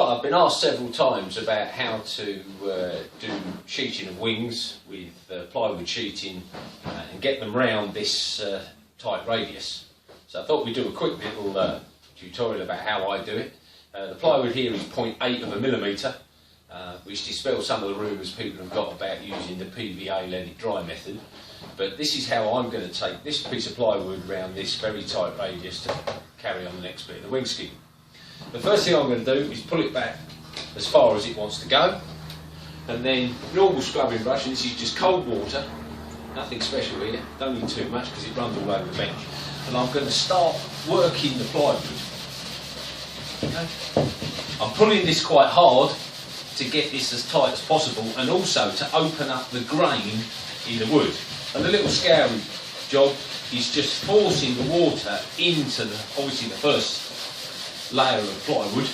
Right, I've been asked several times about how to do sheeting of wings with plywood sheeting and get them round this tight radius. So I thought we'd do a quick little tutorial about how I do it. The plywood here is 0.8 of a millimetre, which dispels some of the rumours people have got about using the PVA let it dry method. But this is how I'm going to take this piece of plywood around this very tight radius to carry on the next bit of the wing skin. The first thing I'm going to do is pull it back as far as it wants to go, and then normal scrubbing brush, and this is just cold water, nothing special here, don't need too much because it runs all over the bench, and I'm going to start working the plywood. Okay. I'm pulling this quite hard to get this as tight as possible and also to open up the grain in the wood. And the little scouring job is just forcing the water into obviously the first layer of plywood.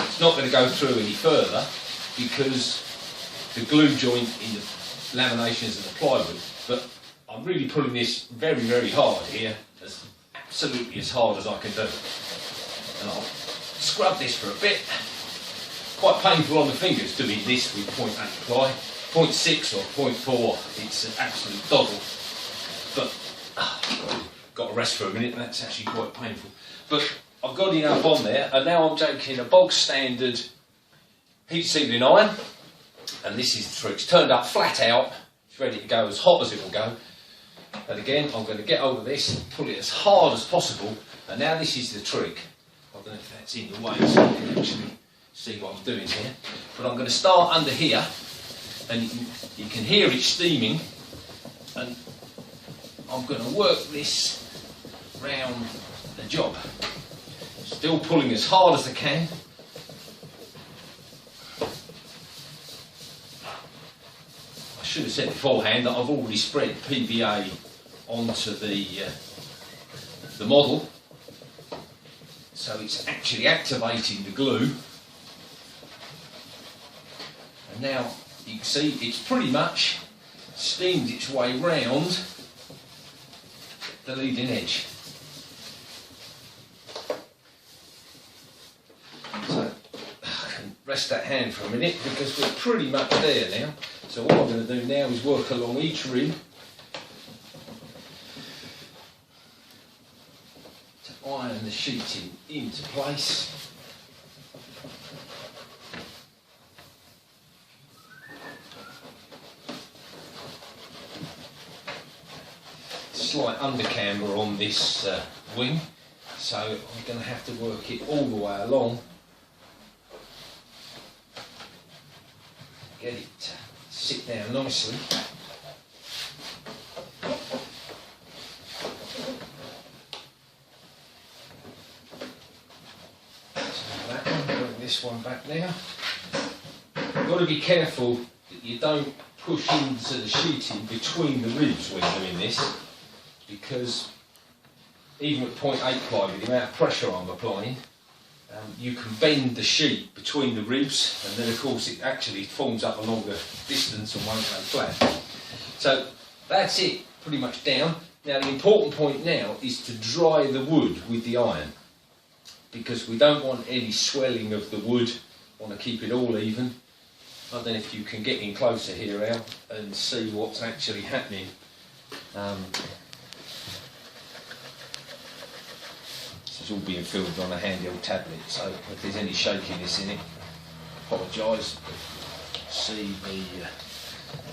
It's not going to go through any further because the glue joint in the laminations of the plywood, but I'm really pulling this very, very hard here, absolutely as hard as I can do. And I'll scrub this for a bit. Quite painful on the fingers doing this with 0.8 ply. 0.6 or 0.4, it's an absolute doddle. But got to rest for a minute, that's actually quite painful. But I've got enough on there, and now I'm taking a bog standard heat sealing iron, and this is the trick. It's turned up flat out, it's ready to go as hot as it will go. And again, I'm going to get hold of this, pull it as hard as possible, and now this is the trick. I don't know if that's in the way so you can actually see what I'm doing here, but I'm going to start under here, and you can hear it steaming, and I'm going to work this round the job. Still pulling as hard as I can. I should have said beforehand that I've already spread PVA onto the model, so it's actually activating the glue. And now you can see it's pretty much steamed its way round the leading edge. Rest that hand for a minute because we're pretty much there now. So what I'm going to do now is work along each rim to iron the sheeting into place. Slight undercamber on this wing, so I'm going to have to work it all the way along. Get it to sit down nicely. So that one, bring this one back now. You've got to be careful that you don't push into the sheeting between the ribs when you're doing this, because even at 0.8 ply, with the amount of pressure I'm applying, you can bend the sheet between the ribs, and then of course it actually forms up a longer distance and won't go flat. So that's it, pretty much down. Now the important point now is to dry the wood with the iron, because we don't want any swelling of the wood, want to keep it all even. I don't know if you can get in closer here, Al, and see what's actually happening. It's all being filled on a handheld tablet, so if there's any shakiness in it, apologise. See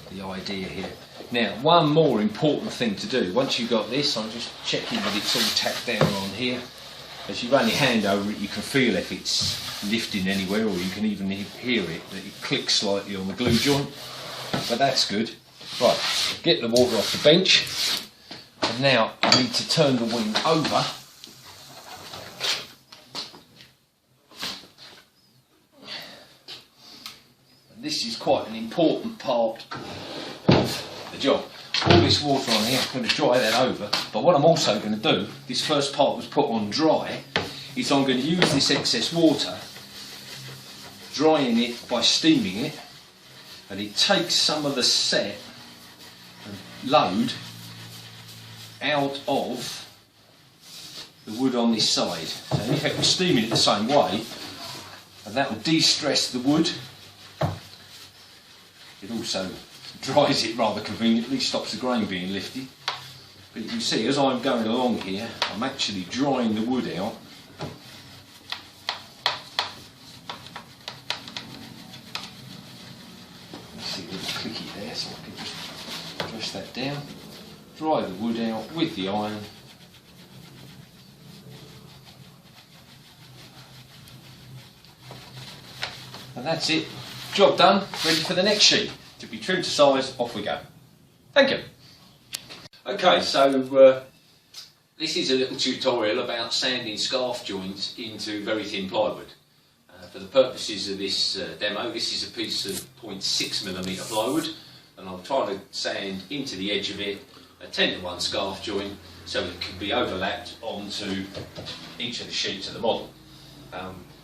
the idea here. Now, one more important thing to do. Once you've got this, I'm just checking that it's all tacked down on here. As you run your hand over it, you can feel if it's lifting anywhere, or you can even hear it, that it clicks slightly on the glue joint. But that's good. Right, get the water off the bench. And now I need to turn the wing over. This is quite an important part of the job. All this water on here, I'm going to dry that over, but what I'm also going to do, this first part was put on dry, is I'm going to use this excess water, drying it by steaming it, and it takes some of the set and load out of the wood on this side. So in effect we're steaming it the same way, and that will de-stress the wood. It also dries it rather conveniently, stops the grain being lifted. But you can see as I'm going along here, I'm actually drying the wood out. Let's see a little clicky there, so I can just press that down. Dry the wood out with the iron. And that's it. Job done, ready for the next sheet. To be trimmed to size, off we go. Thank you. Okay, so this is a little tutorial about sanding scarf joints into very thin plywood. For the purposes of this demo, this is a piece of 0.6mm plywood, and I'm trying to sand into the edge of it a 10:1 scarf joint so it can be overlapped onto each of the sheets of the model.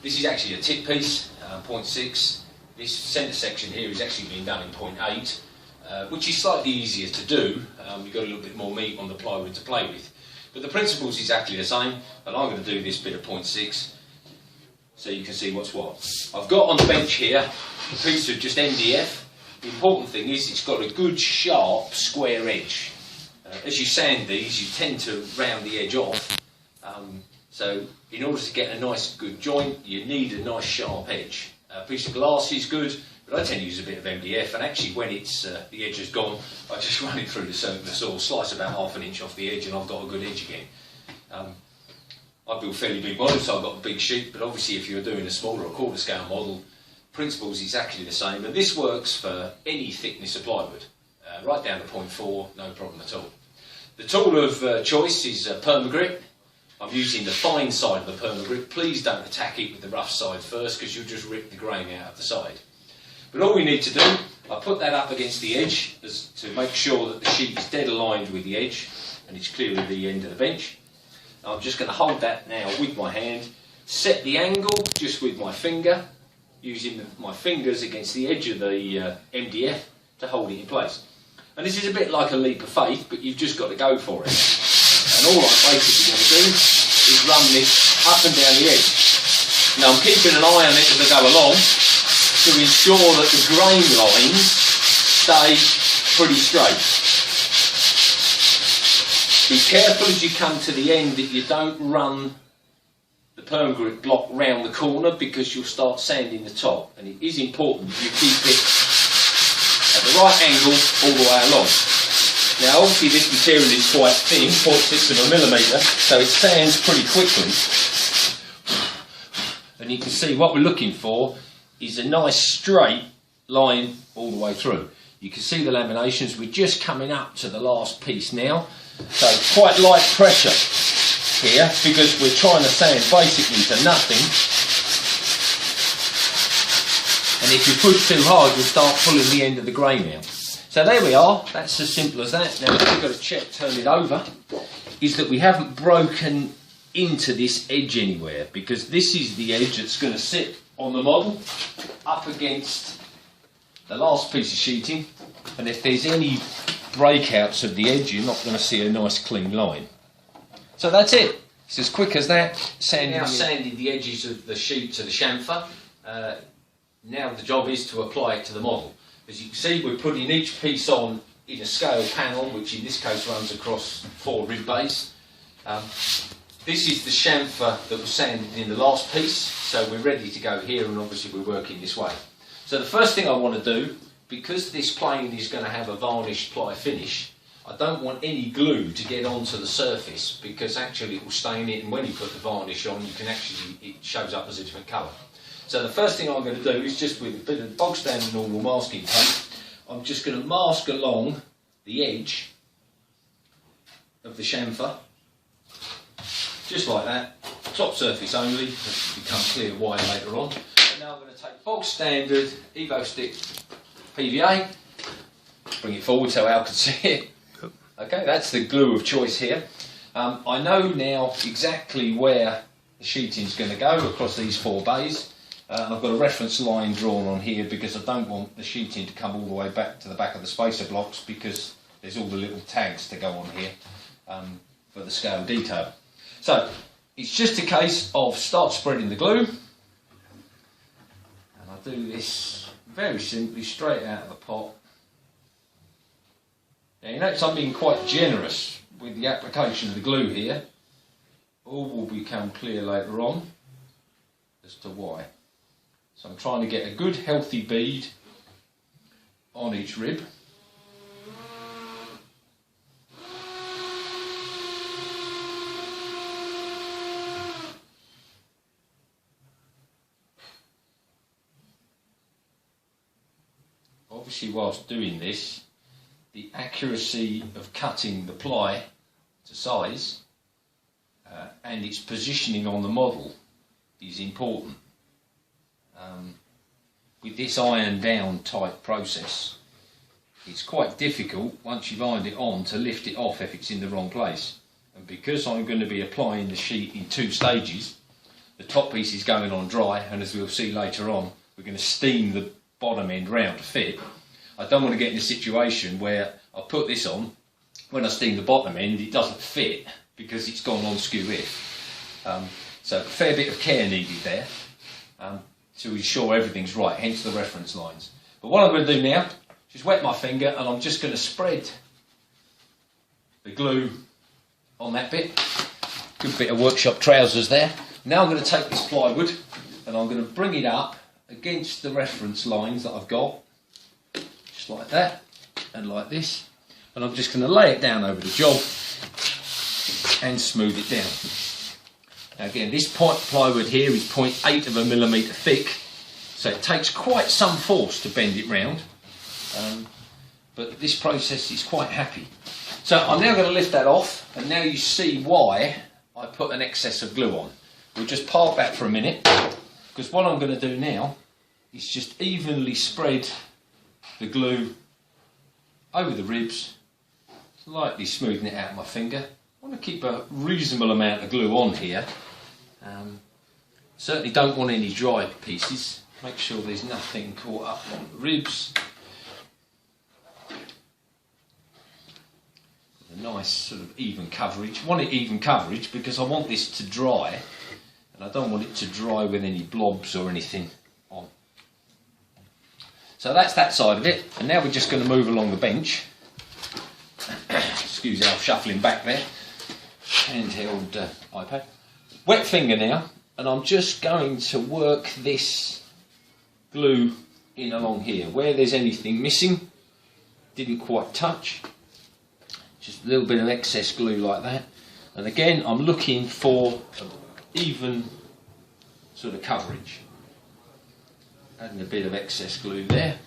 This is actually a tip piece, 0.6. This centre section here is actually being done in 0.8, which is slightly easier to do. You've got a little bit more meat on the plywood to play with. But the principle is exactly the same, and I'm going to do this bit of 0.6 so you can see what's what. I've got on the bench here a piece of just MDF. The important thing is it's got a good sharp square edge. As you sand these, you tend to round the edge off. So in order to get a nice good joint, you need a nice sharp edge. A piece of glass is good, but I tend to use a bit of MDF, and actually when it's the edge is gone, I just run it through the saw, slice about ½ inch off the edge, and I've got a good edge again. I build fairly big models, so I've got a big sheet, but obviously if you're doing a smaller or quarter scale model, principle is exactly the same, and this works for any thickness of plywood, right down to 0.4, no problem at all. The tool of choice is Permagrip. I'm using the fine side of the Permagrip. Please don't attack it with the rough side first, because you'll just rip the grain out of the side. But all we need to do, I put that up against the edge to make sure that the sheet is dead aligned with the edge and it's clear of the end of the bench. I'm just going to hold that now with my hand, set the angle just with my finger, using my fingers against the edge of the MDF to hold it in place. And this is a bit like a leap of faith, but you've just got to go for it. And all I'm basically going to do is run this up and down the edge. Now I'm keeping an eye on it as I go along to ensure that the grain lines stay pretty straight. Be careful as you come to the end that you don't run the Permagrip block round the corner, because you'll start sanding the top, and it is important that you keep it at the right angle all the way along. Now obviously this material is quite thin, 0.6mm, so it sands pretty quickly, and you can see what we're looking for is a nice straight line all the way through. You can see the laminations. We're just coming up to the last piece now, so quite light pressure here because we're trying to sand basically to nothing, and if you push too hard you'll start pulling the end of the grain out. So there we are, that's as simple as that. Now what we've got to check, turn it over, is that we haven't broken into this edge anywhere, because this is the edge that's going to sit on the model up against the last piece of sheeting, and if there's any breakouts of the edge you're not going to see a nice clean line. So that's it, it's as quick as that. Now sanded the edges of the sheet to the chamfer. Now the job is to apply it to the model. As you can see, we're putting each piece on in a scale panel, which in this case runs across 4 rib bays. This is the chamfer that was sanded in the last piece, so we're ready to go here, and obviously we're working this way. So the first thing I want to do, because this plane is going to have a varnished ply finish, I don't want any glue to get onto the surface, because actually it will stain it, and when you put the varnish on, you can actually, it shows up as a different colour. So the first thing I'm going to do is just with a bit of bog standard normal masking tape, I'm just going to mask along the edge of the chamfer, just like that, top surface only, which will become clear why later on. And now I'm going to take bog standard EvoStick PVA, bring it forward so Al can see it. Okay, that's the glue of choice here. I know now exactly where the sheeting is going to go across these 4 bays. I've got a reference line drawn on here because I don't want the sheeting to come all the way back to the back of the spacer blocks, because there's all the little tags to go on here for the scale detail. So it's just a case of start spreading the glue, I do this very simply, straight out of the pot. Now you notice I'm being quite generous with the application of the glue here. All will become clear later on as to why. So I'm trying to get a good healthy bead on each rib. Obviously, whilst doing this, the accuracy of cutting the ply to size and its positioning on the model is important. With this iron down type process, it's quite difficult once you've ironed it on to lift it off if it's in the wrong place. And because I'm going to be applying the sheet in 2 stages, the top piece is going on dry, and as we'll see later on, we're going to steam the bottom end round to fit. I don't want to get in a situation where I put this on, when I steam the bottom end it doesn't fit because it's gone on skew if. So a fair bit of care needed there to ensure everything's right, hence the reference lines. But what I'm going to do now, just wet my finger and I'm just going to spread the glue on that bit. Good bit of workshop trousers there. Now I'm going to take this plywood and I'm going to bring it up against the reference lines that I've got, just like that and like this, and I'm just going to lay it down over the job and smooth it down. Now again, this plywood here is 0.8 of a millimetre thick, so it takes quite some force to bend it round, but this process is quite happy. So I'm now going to lift that off, and now you see why I put an excess of glue on. We'll just park that for a minute, because what I'm going to do now is just evenly spread the glue over the ribs, slightly smoothing it out with my finger. I want to keep a reasonable amount of glue on here. Certainly don't want any dry pieces. Make sure there's nothing caught up on the ribs. A nice sort of even coverage. I want it even coverage because I want this to dry, and I don't want it to dry with any blobs or anything on. So that's that side of it, and now we're just going to move along the bench. Excuse our shuffling back there. Handheld iPad. Wet finger now, and I'm just going to work this glue in along here. Where there's anything missing, didn't quite touch, just a little bit of excess glue like that. And again, I'm looking for an even sort of coverage. Adding a bit of excess glue there,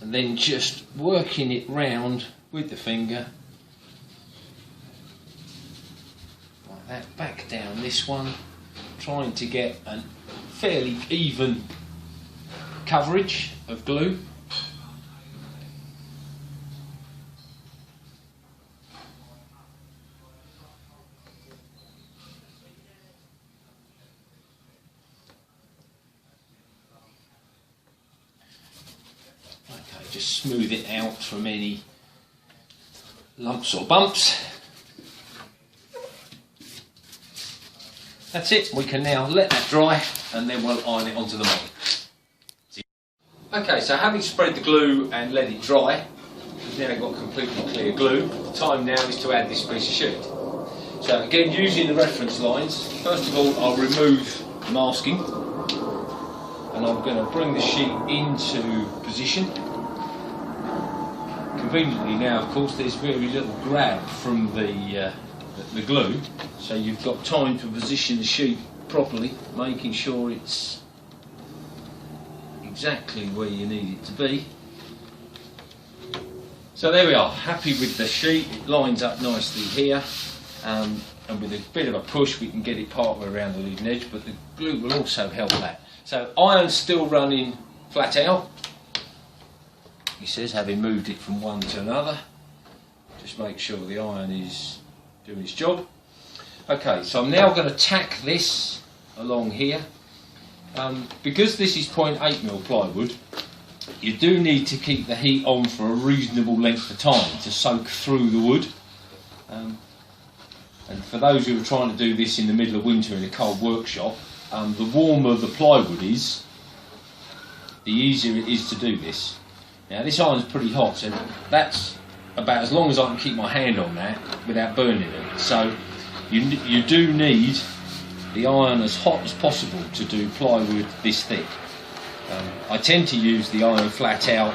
and then just working it round with the finger like that, back down this one, trying to get a fairly even coverage of glue. Just smooth it out from any lumps or bumps. That's it. We can now let that dry and then we'll iron it onto the model. Okay, so having spread the glue and let it dry, we've now got completely clear glue. The time now is to add this piece of sheet. So again, using the reference lines, first of all I'll remove the masking and I'm going to bring the sheet into position. Conveniently now, of course, there's very little grab from the glue, so you've got time to position the sheet properly, making sure it's exactly where you need it to be. So there we are, happy with the sheet. It lines up nicely here, and with a bit of a push we can get it part way around the leading edge, but the glue will also help that. So iron's still running flat out. He says, having moved it from one to another, just make sure the iron is doing its job. Okay, so I'm now going to tack this along here. Because this is 0.8mm plywood, you do need to keep the heat on for a reasonable length of time to soak through the wood. And for those who are trying to do this in the middle of winter in a cold workshop, the warmer the plywood is, the easier it is to do this. Now this iron's pretty hot, so that's about as long as I can keep my hand on that without burning it. So you do need the iron as hot as possible to do plywood this thick. I tend to use the iron flat out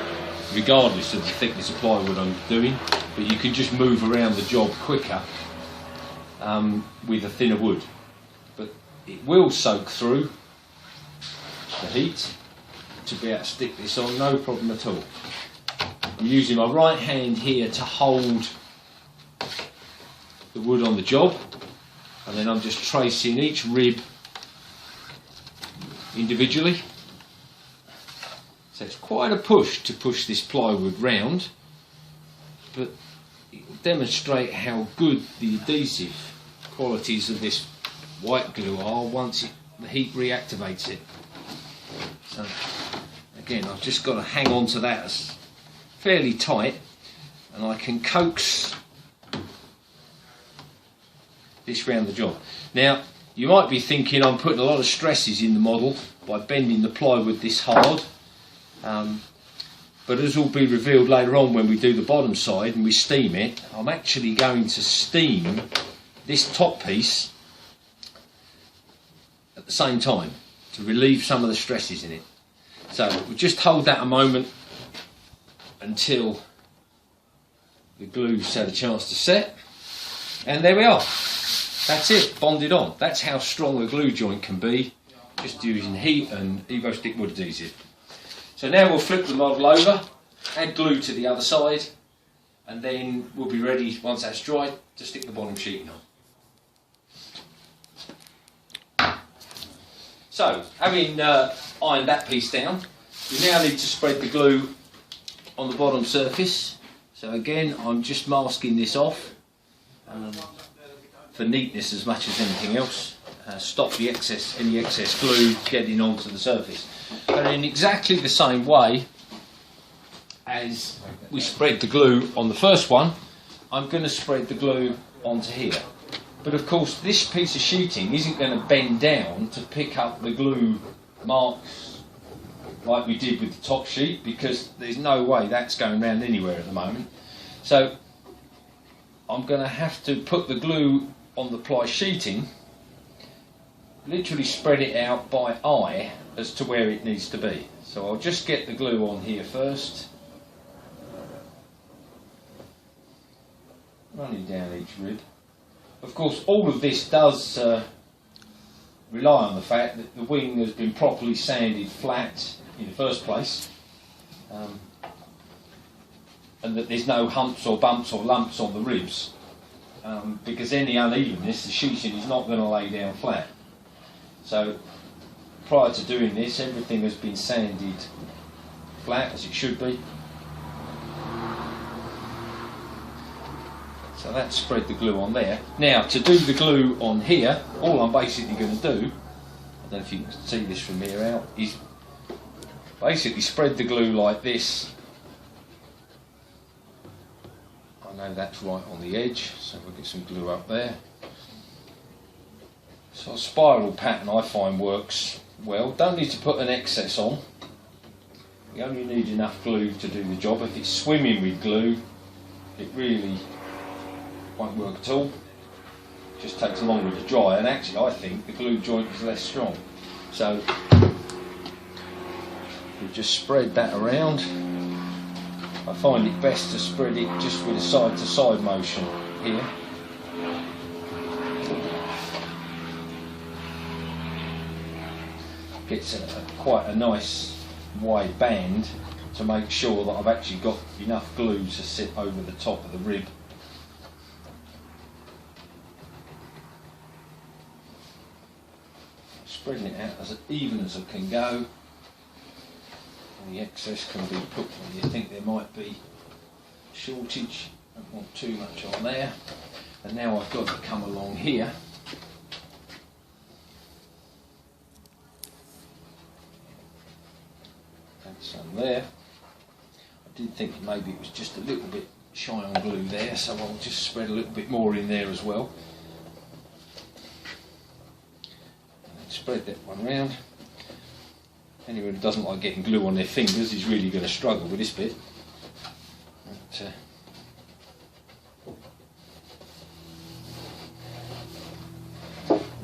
regardless of the thickness of plywood I'm doing, but you can just move around the job quicker with a thinner wood. But it will soak through the heat to be able to stick this on, no problem at all. I'm using my right hand here to hold the wood on the job, and then I'm just tracing each rib individually. So it's quite a push to push this plywood round, but it will demonstrate how good the adhesive qualities of this white glue are once the heat reactivates it. So again, I've just got to hang on to that as fairly tight, and I can coax this round the job. Now you might be thinking I'm putting a lot of stresses in the model by bending the plywood this hard, but as will be revealed later on when we do the bottom side and we steam it, I'm actually going to steam this top piece at the same time to relieve some of the stresses in it. So we'll just hold that a moment until the glue's had a chance to set, and there we are. That's it, bonded on. That's how strong a glue joint can be, just using heat and EvoStick wood adhesive. So now we'll flip the model over, add glue to the other side, and then we'll be ready, once that's dried, to stick the bottom sheeting on. So, having ironed that piece down, we now need to spread the glue on the bottom surface. So again, I'm just masking this off for neatness as much as anything else. Stop the any excess glue getting onto the surface. But in exactly the same way as we spread the glue on the first one, I'm going to spread the glue onto here. But of course this piece of sheeting isn't going to bend down to pick up the glue marks like we did with the top sheet, because there's no way that's going around anywhere at the moment. So I'm going to have to put the glue on the ply sheeting, literally spread it out by eye as to where it needs to be. So I'll just get the glue on here first, running down each rib. Of course all of this does rely on the fact that the wing has been properly sanded flat in the first place, and that there's no humps or bumps or lumps on the ribs, because any unevenness, the sheeting is not going to lay down flat. So prior to doing this, everything has been sanded flat as it should be. So that's spread the glue on there. Now to do the glue on here, all I'm basically going to do, I don't know if you can see this from here out, is basically spread the glue like this. I know that's right on the edge, so we'll get some glue up there. So a spiral pattern I find works well. Don't need to put an excess on. You only need enough glue to do the job. If it's swimming with glue, it really won't work at all. It just takes longer to dry, and actually I think the glue joint is less strong. So we just spread that around. I find it best to spread it just with a side to side motion here. Gets quite a nice wide band to make sure that I've actually got enough glue to sit over the top of the rib. Spreading it out as even as it can go. And the excess can be put when you think there might be shortage. Don't want too much on there. And now I've got to come along here. Add some there. I did think maybe it was just a little bit shy on glue there, so I'll just spread a little bit more in there as well. And then spread that one round. Anyone who doesn't like getting glue on their fingers is really going to struggle with this bit. But,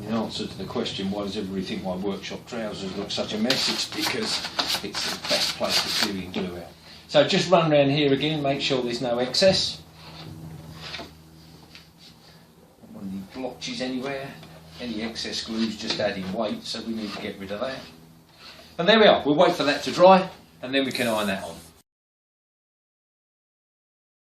in answer to the question, why does everybody think my workshop trousers look such a mess, it's because it's the best place to clear your glue out. So just run around here again, make sure there's no excess. Don't want any blotches anywhere. Any excess glue is just adding weight, so we need to get rid of that. And there we are, we'll wait for that to dry and then we can iron that on.